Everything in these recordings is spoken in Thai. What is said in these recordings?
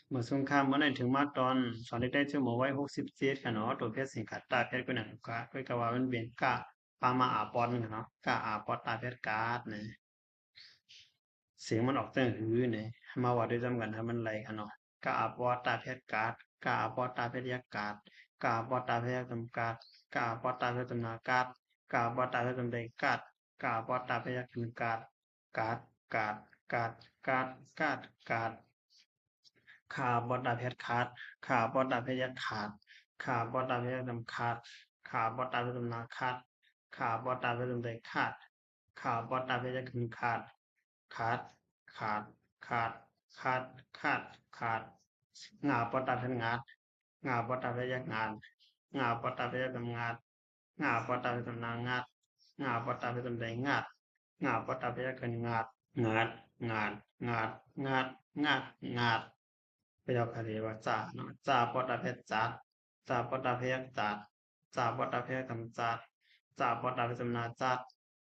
เมื่อสงครามมันได้ถึงมาตอนสอนได้ชั่วโมงไว้67ค่ะเนาะตัวเพชรสิงขัดตาเพชรก็นั่นก็ว่ามันเป็นกะปามาอาปอนค่ะเนาะกะอาปอตาเพชรกาดเนี่ยเสียงมันออกตั้งหือเนี่ยมาว่าด้วยจำกันถ้ามันไหลค่ะเนาะกะอาปอตาเพชรกาดกะอาปอตาเพชรยักกาดกะอาปอตาเพชรจำกาดกะอาปอตาเพชรจำนากาดกะอาปอตาเพชรจำใดกาดกะอาปอตาเพชรยักจำกาดกาดกาดกาดกาดกาดกาด ขาบอดาเพชรขาดขาบอดาเพชรขาดขาบอดาเพชรดำขาดขาบอดาเพชรดำนาขาดขาบอดาเพชรดำใดขาดขาบอดาเพชรขึ้นขาดขาดขาดขาดขาดขาดขาดงาบอดาเพชรงาดงาบอดาเพชรงานงาบอดาเพชรดำงาดงาบอดาเพชรดำนางาดงาบอดาเพชรดำใดงาดงาบอดาเพชรขึ้นงาดงาดงาดงาดงาดงาดงาด พยาคดีว่าจ่าเนาะจ่าปอดาเพชรจัดจ่าปอดาเพชรจัดจ่าปอดาเพชรกำจัดจ่าปอดาเพชรจำนาจัด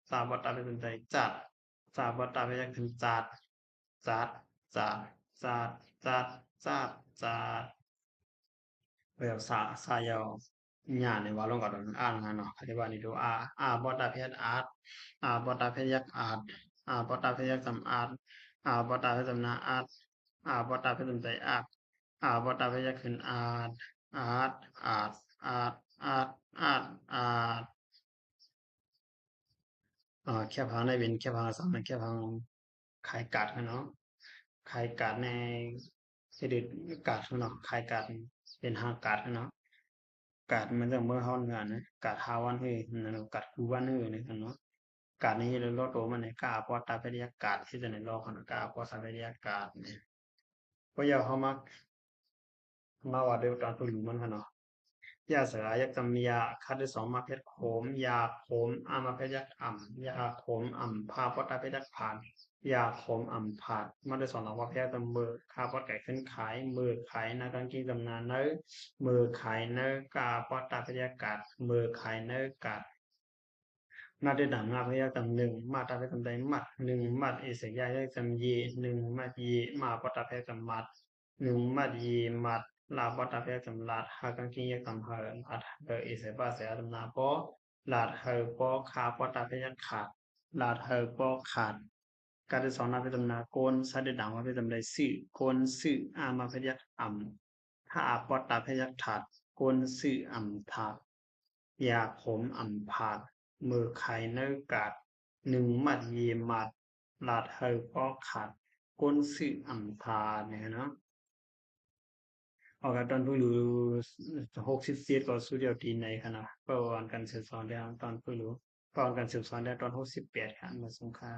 จ่าปอดาเพชรจำใจจัดจ่าปอดาเพชรกำจัดจัดจัดจัดจัดจัดจัดพยาสายาวญาในว่าลงกับดอนอ่านงานเนาะคดีว่านี่ดูปอดาเพชรอาร์ตปอดาเพชรยักอาร์ตปอดาเพชรยักจำอาร์ตปอดาเพชรจำนาอาร์ตปอดาเพชรจำใจอาร์ต บทพยัญชนะอาร์ตอาร์ตอาร์ตอาร์ตอาร์ตอาร์ตแค่พังในเป็นแค่พังสองแค่พังขายกัดนะเนาะขายกัดในเสด็จกัดเนาะขายกัดเป็นหางกัดเนาะกัดมันจะเมื่อเขาเงินนะกัดหาวันเฮ้ยนั่นกัดคือวันเฮ้ยเนี่ยเนาะกัดนี้เลยลดตัวมันในกาพอตาไปเรียกกัดที่จะในโลกขนาดกาพอตาไปเรียกกัดเนี่ยเพราะยาเขามาว่าเดียวกันตัวหลุมมันเนาะ ยาสลายยักจำยาคัดด้วยสองมาเพชรโขมยาโขมอามาเพชรยักอ่ำยาโขมอ่ำพาปอตาเพชรยักผ่านยาโขมอ่ำผ่านมาด้วยสองหลังว่าเพชรตำเบอร์คาปอดไก่ขึ้นขายมือขายนากังกีจำนานเนื้อมือขายเนื้อกาปอตาเพชรยักกัดมือขายเนื้อกาดมาด้วยดังงาเพชรยักจำหนึ่งมาตาเพชรจำใดมัดหนึ่งมัดเอเสยายักจำเยหนึ่งมัดเยมาปอตาเพชรจำมัด หนึ่งมัดยีมัดลาบตับยกำลัดหากังกิยกำเฮมัดอิเสบาเสอดำนาปอลาดเฮปอขาปตับยกขาดลาดเฮปอขาดการที่สองนาเป็นตำนาโกนสัดดังว่าเป็นตำใดสื่อโกนสื่ออามาพยักอ่ำถ้าอาปตับพยักถาดโกนสื่ออ่ำถาดยาขมอ่ำผาดมือไข่เนื้อกาดหนึ่งมัดยีมัดลาดเฮปอขาดก้นสื่ออ่ำทาเนี่ยเนาะ Oke, tahun dulu 67ก็สุดยอดที่ในคณะประวัติการศึกษาได้ตอนผู้รู้ประวัติการศึกษาได้ตอน68ค่ะมาสงขลา